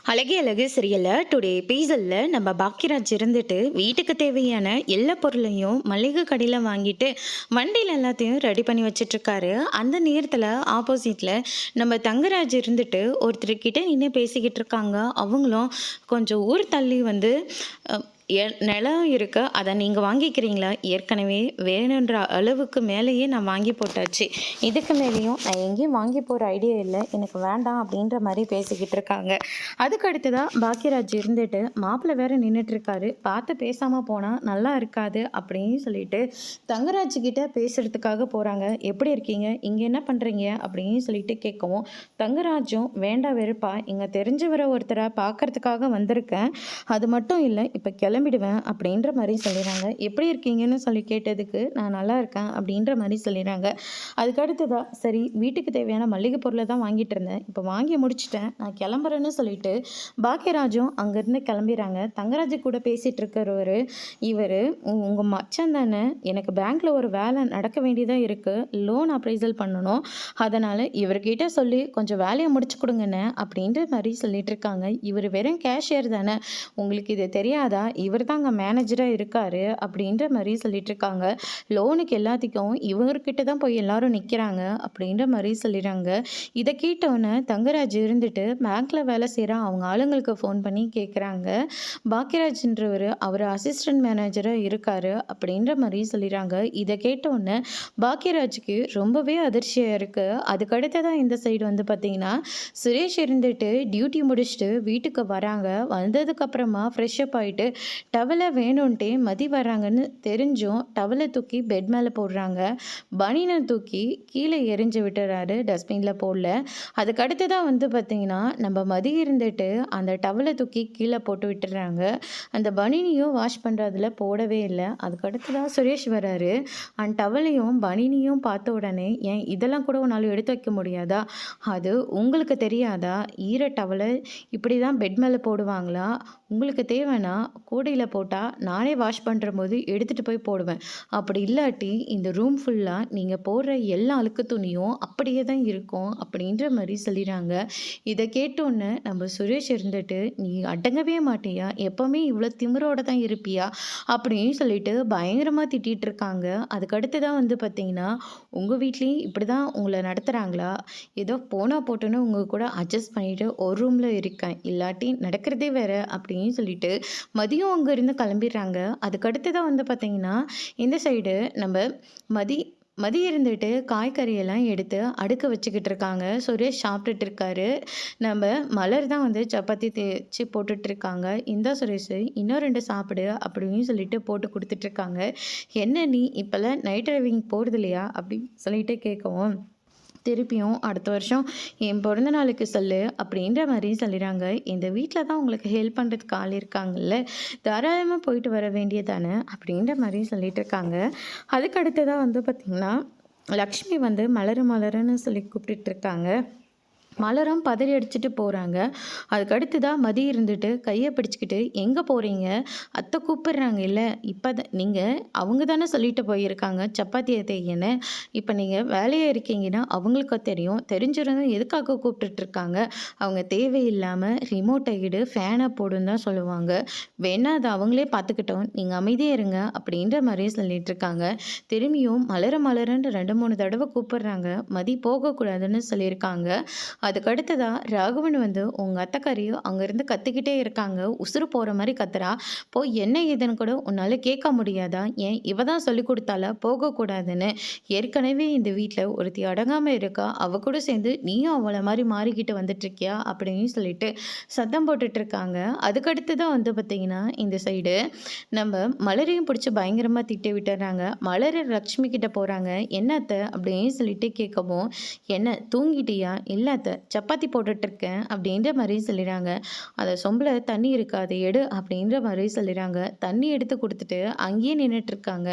அழகே அழகு சீரியலில் டுடே எபிசோடில் நம்ம பாக்கியராஜ் இருந்துட்டு வீட்டுக்கு தேவையான எல்லா பொருளையும் மளிகை கடையில் வாங்கிட்டு வண்டியில் எல்லாத்தையும் ரெடி பண்ணி வச்சிட்ருக்காரு. அந்த நேரத்தில் ஆப்போசிட்டில் நம்ம தங்கராஜ் இருந்துட்டு ஒருத்தர்கிட்ட நின்று பேசிக்கிட்டு இருக்காங்க. அவங்களும் கொஞ்சம் ஊர் தள்ளி வந்து நிலம் இருக்குது, அதை நீங்கள் வாங்கிக்கிறீங்களா? ஏற்கனவே வேணுன்ற அளவுக்கு மேலேயே நான் வாங்கி போட்டாச்சு, இதுக்கு மேலேயும் நான் எங்கேயும் வாங்கி போகிற ஐடியா இல்லை, எனக்கு வேண்டாம் அப்படின்ற மாதிரி பேசிக்கிட்டு இருக்காங்க. அதுக்கு அடுத்ததாக பாக்கியராஜ் இருந்துட்டு மாப்பிள்ளை வேற நின்றுட்டுருக்காரு, பார்த்து பேசாமல் போனால் நல்லா இருக்காது அப்படின்னு சொல்லிட்டு தங்கராஜ் கிட்ட பேசுகிறதுக்காக போகிறாங்க. எப்படி இருக்கீங்க, இங்கே என்ன பண்ணுறீங்க அப்படின்னு சொல்லிட்டு கேட்கவும் தங்கராஜும் வேண்டாம் வெறுப்பா, இங்கே தெரிஞ்சவரை ஒருத்தரை பார்க்கறதுக்காக வந்திருக்கேன், அது மட்டும் இல்லை இப்போ கிளம்பிடுவேன் அப்படின்ற மாதிரி சொல்லிடுறாங்க. எப்படி இருக்கீங்கன்னு சொல்லி கேட்டதுக்கு நான் நல்லா இருக்கேன் அப்படின்ற மாதிரி சொல்லிடுறாங்க. அதுக்கு அடுத்ததா சரி வீட்டுக்கு தேவையான மளிகை பொருளை தான் வாங்கிட்டு இருந்தேன், இப்போ வாங்கி முடிச்சிட்டேன், நான் கிளம்புறேன்னு சொல்லிட்டு பாக்கியராஜும் அங்கேருந்து கிளம்பிடுறாங்க. தங்கராஜு கூட பேசிகிட்டு இருக்கிறவர், இவர் உங்கள் மச்சம் தானே, எனக்கு பேங்க்கில் ஒரு வேலை நடக்க வேண்டியதாக இருக்குது, லோன் அப்ரைசல் பண்ணணும், அதனால் இவர்கிட்ட சொல்லி கொஞ்சம் வேலையை முடிச்சு கொடுங்கண்ணே அப்படின்ற மாதிரி சொல்லிட்டு இருக்காங்க. இவர் வெறும் கேஷியர் தானே, உங்களுக்கு இது தெரியாதா, இவர் தான் அங்கே மேனேஜராக இருக்கார் அப்படின்ற மாதிரி சொல்லிட்டு இருக்காங்க. லோனுக்கு எல்லாத்துக்கும் இவர்கிட்ட தான் போய் எல்லாரும் நிற்கிறாங்க அப்படின்ற மாதிரி சொல்லிடுறாங்க. இதை கேட்டோன்னே தங்கராஜ் இருந்துட்டு பேங்க்கில் வேலை செய்கிற அவங்க ஆளுங்களுக்கு ஃபோன் பண்ணி கேட்குறாங்க. பாக்கியராஜ்ன்றவர் அவர் அசிஸ்டன்ட் மேனேஜராக இருக்கார் அப்படின்ற மாதிரி சொல்லிடுறாங்க. இதை கேட்டோன்னே பாக்கியராஜுக்கு ரொம்பவே அதிர்ச்சியாக இருக்குது. அதுக்கடுத்ததான் இந்த சைடு வந்து பார்த்திங்கன்னா சுரேஷ் இருந்துட்டு டியூட்டி முடிச்சுட்டு வீட்டுக்கு வராங்க. வந்ததுக்கப்புறமா ஃப்ரெஷ்அப் ஆகிட்டு டவலை வேணும்ன்ட்டே மதி வர்றாங்கன்னு தெரிஞ்சும் டவலை தூக்கி பெட் மேலே போடுறாங்க. பனினை தூக்கி கீழே எரிஞ்சு விட்டுறாரு, டஸ்ட்பினில் போடல. அதுக்கு அடுத்ததாக வந்து பார்த்திங்கன்னா நம்ம மதி இருந்துட்டு அந்த டவலை தூக்கி கீழே போட்டு விட்டுறாங்க. அந்த பனினியும் வாஷ் பண்ணுறதுல போடவே இல்லை. அதுக்கு அடுத்ததாக சுரேஷ் வராரு. அந்த டவலையும் பனினியும் பார்த்த உடனே ஏன் இதெல்லாம் கூட உன்னால் எடுத்து வைக்க முடியாதா, அது உங்களுக்கு தெரியாதா, ஈர டவலை இப்படி தான் பெட் மேலே போடுவாங்களா, உங்களுக்கு தேவைன்னா கூடையில் போட்டால் நானே வாஷ் பண்ணுற போது எடுத்துகிட்டு போய் போடுவேன், அப்படி இல்லாட்டி இந்த ரூம் ஃபுல்லாக நீங்கள் போடுற எல்லா அழுக்கு துணியும் அப்படியே தான் இருக்கும் அப்படின்ற மாதிரி சொல்லிடுறாங்க. இதை கேட்டோன்னே நம்ம சுரேஷ் இருந்துட்டு நீ அடங்கவே மாட்டியா, எப்போவுமே இவ்வளோ திமிரோடு தான் இருப்பியா அப்படின்னு சொல்லிட்டு பயங்கரமாக திட்டிகிட்டு இருக்காங்க. அதுக்கடுத்து தான் வந்து பார்த்திங்கன்னா உங்கள் வீட்லேயும் இப்படி தான் உங்களை நடத்துகிறாங்களா, ஏதோ போனால் போட்டோன்னு உங்கள் கூட அட்ஜஸ்ட் பண்ணிவிட்டு ஒரு ரூமில் இருக்கேன், இல்லாட்டி நடக்கிறதே வேறு அப்படின்னு சொல்லிட்டு மதியம் அங்கேருந்து கிளம்பிடுறாங்க. அதுக்கடுத்து தான் வந்து பார்த்திங்கன்னா இந்த சைடு நம்ம மதி இருந்துட்டு காய்கறியெல்லாம் எடுத்து அடுக்க வச்சுக்கிட்டு இருக்காங்க. சுரேஷ் சாப்பிட்டுட்டு இருக்காரு. நம்ம மலர் தான் வந்து சப்பாத்தி தேய்ச்சி போட்டுட்ருக்காங்க. இந்த சுரேஷ் இன்னும் 2 சாப்பிடு அப்படின்னு சொல்லிட்டு போட்டு கொடுத்துட்ருக்காங்க. என்ன நீ இப்போல்லாம் நைட் ட்ரைவிங் போகிறது இல்லையா அப்படின்னு சொல்லிட்டு கேட்கவும் திருப்பியும் அடுத்த வருஷம் என் பிறந்த நாளுக்கு சொல்லு அப்படின்ற மாதிரி சொல்லிடுறாங்க. இந்த வீட்டில் தான் உங்களுக்கு ஹெல்ப் பண்ணுறதுக்கு ஆள் இருக்காங்கல்ல, தாராளமாக போயிட்டு வர வேண்டியதானே அப்படின்ற மாதிரி சொல்லிட்டு இருக்காங்க. அதுக்கு அடுத்ததாக வந்து பார்த்திங்கன்னா லக்ஷ்மி வந்து மலரு மலருன்னு சொல்லி கூப்பிட்டுட்ருக்காங்க. மலரும் பதறி அடிச்சுட்டு போகிறாங்க. அதுக்கு அடுத்ததாக மதி இருந்துட்டு கையை பிடிச்சிக்கிட்டு எங்கே போகிறீங்க, அத்தை கூப்பிடுறாங்க இல்லை, இப்போ நீங்கள் அவங்க தானே சொல்லிட்டு போயிருக்காங்க சப்பாத்தியை தேய்யன்னு, இப்போ நீங்கள் வேலையை இருக்கீங்கன்னா அவங்களுக்கு தெரியும், தெரிஞ்சிருந்தும் எதுக்காக கூப்பிட்டுட்ருக்காங்க, அவங்க தேவையில்லாமல் ரிமோட்டை இடு ஃபேனை போடுன்னு தான் சொல்லுவாங்க, வேணா அதை அவங்களே பார்த்துக்கிட்டோம், நீங்கள் அமைதியாக இருங்க அப்படின்ற மாதிரியே சொல்லிட்டு இருக்காங்க. திரும்பியும் மலருன்னு 2-3 தடவை கூப்பிடுறாங்க. மதி போகக்கூடாதுன்னு சொல்லியிருக்காங்க. அதுக்கு அடுத்ததாக ராகவன் வந்து உங்கள் அத்தைக்காரியும் அங்கேருந்து கற்றுக்கிட்டே இருக்காங்க, உசுறு போகிற மாதிரி கத்துறா, போய் என்ன ஏதுன்னு கூட உன்னால் கேட்க முடியாதா, ஏன் இவ தான் சொல்லி கொடுத்தால போகக்கூடாதுன்னு, ஏற்கனவே இந்த வீட்டில் ஒருத்தி அடங்காமல் இருக்கா, அவ கூட சேர்ந்து நீயும் அவளை மாதிரி மாறிக்கிட்டு வந்துட்டுருக்கியா அப்படின்னு சொல்லிட்டு சத்தம் போட்டுட்ருக்காங்க. அதுக்கடுத்து தான் வந்து பார்த்திங்கன்னா இந்த சைடு நம்ம மலரையும் பிடிச்சி பயங்கரமாக திட்டி விட்டுறாங்க. மலர் லக்ஷ்மி கிட்ட போகிறாங்க. என்னத்த அப்படின்னு சொல்லிட்டு கேட்கவும் என்ன தூங்கிட்டியா, இல்லாத சப்பாத்தி போட்டுட்ருக்கேன் அப்படின்ற மாதிரி சொல்லிடுறாங்க. அதை சொம்பில் தண்ணி இருக்காது எடு அப்படின்ற மாதிரி சொல்லிடுறாங்க. தண்ணி எடுத்து கொடுத்துட்டு அங்கேயே நின்றுட்டுருக்காங்க.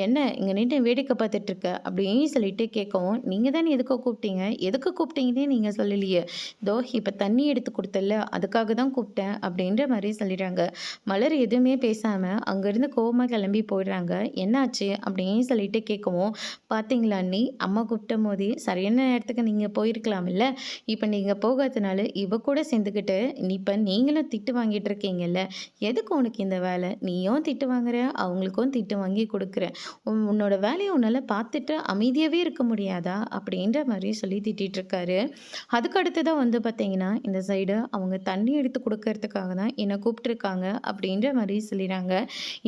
என்ன இங்கே நின்று வேடிக்கை பார்த்துட்ருக்க அப்படின்னு சொல்லிட்டு கேட்கவும் நீங்கள் தானே எதுக்கு கூப்பிட்டீங்கன்னே நீங்கள் சொல்லலையே, தோ இப்போ தண்ணி எடுத்து கொடுத்தல அதுக்காக தான் கூப்பிட்டேன் அப்படின்ற மாதிரி சொல்லிடுறாங்க. மலர் எதுவுமே பேசாமல் அங்கேருந்து கோவமாக கிளம்பி போயிடுறாங்க. என்னாச்சு அப்படின்னு சொல்லிட்டு கேட்கவும் பார்த்தீங்களா அண்ணி, அம்மா கூப்பிட்ட போதே சரியான நேரத்துக்கு நீங்கள் போயிருக்கலாம் இல்லை, இப்போ நீங்கள் போகாதனால இவ கூட சேர்ந்துக்கிட்டு இப்போ நீங்களும் திட்டு வாங்கிட்டு இருக்கீங்கல்ல, எதுக்கு உனக்கு இந்த வேலை? நீயும் திட்டு வாங்குற, அவங்களுக்கும் திட்டு வாங்கி கொடுக்குற. உன்னோட வேலையை உன்னால் பார்த்துட்டு அமைதியாகவே இருக்க முடியாதா? அப்படின்ற மாதிரி சொல்லி திட்டிட்டு இருக்காரு. அதுக்கு அடுத்து தான் வந்து பார்த்தீங்கன்னா, இந்த சைடு அவங்க தண்ணி எடுத்து குடுக்கறதுக்காக தான் என்ன கூப்பிட்டுருக்காங்க அப்படின்ற மாரி சொல்லிறாங்க.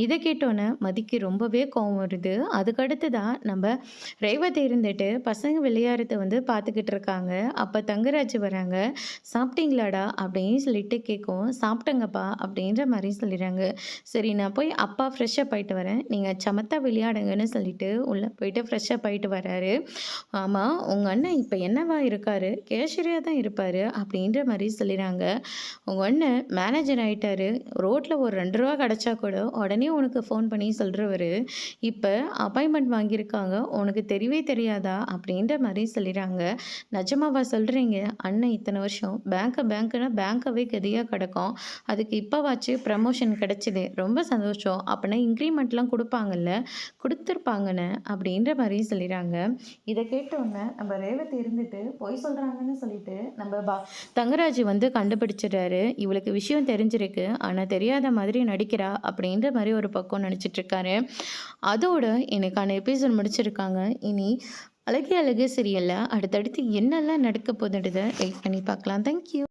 இத கேட்டோனே மதிக்கு ரொம்பவே கோவம் வருது. அதுக்கடுத்து தான் நம்ப ரேவதி இருந்துட்டு பசங்க விளையாடுறத வந்து பார்த்துக்கிட்டு இருக்காங்க. அப்ப தங்கராஜ் வராங்க. "சாப்பிட்டீங்களாடா?" அப்படின்னு சொல்லிட்டு கேட்கவும், "சாப்பிட்டேங்கப்பா" அப்படின்ற மாரி சொல்லிறாங்க. "சரி நான் போய் அப்பா ஃப்ரெஷ் அப் ஆயிட்டு வரேன். நீங்க சமத்தா விளையாடுங்கன்னு" சொல்லிட்டு உள்ள போயிட்டு ஃப்ரெஷ் அப் ஆயிட்டு வராரு. "ஆமா, உங்க அண்ணன் இப்ப என்னவா இருக்காரு? கேஷியரா தான் இருப்பாரு" அப்படின்ற மாரி சொல்லிறாங்க. "உங்க அண்ணன் மேனேஜர் ஆயிட்டாரு. ரோட்ல ஒரு ரூ. 2 கிடைச்சா கூட உடனே உனக்கு ஃபோன் பண்ணி சொல்றவரு, இப்ப அப்பாயின்ட்மென்ட் வாங்கியிருக்காங்க. உனக்கு தெரியவே தெரியாதா?" அப்படின்ற மாரி சொல்லிறாங்க. "நிஜமாவா சொல்றீங்க? அண்ணன் இத்தன வருஷம் பேங்க்னா பேங்க்கவே கதியா கிடக்கும். அதுக்கு இப்பவாச்சு ப்ரமோஷன் கிடைச்சது. ரொம்ப சந்தோஷம். அப்பன்னா இன்கிரிமெண்ட்லாம் குடுப்பாங்கல்ல? குடுத்துருப்பாங்கண்ணே" அப்படின்ற மாரி சொல்லிறாங்க. இத கேட்டோனே நம்ம ரேவதி இருந்துட்டு பொய் சொல்றாங்கன்னு சொல்லிட்டு நம்ம தங்கராஜ் வந்து கண்டுபிடிச்சிடுறாரு. இவளுக்கு விஷயம் தெரிஞ்சிருக்கு. ஆனா தெரியாத மாதிரி நடிக்கிறா அப்படின்ற மாரி ஒரு பக்கம் நடிச்சிட்டு இருக்காரு. அதோட இன்னைக்கான எபிசோட் முடிச்சிருக்காங்க. இனி அழகே அழகு சீரியல்ல அடுத்தடுத்து என்னெல்லாம் நடக்க போகுதுன்றத வெயிட் பண்ணி பார்க்கலாம். Thank you.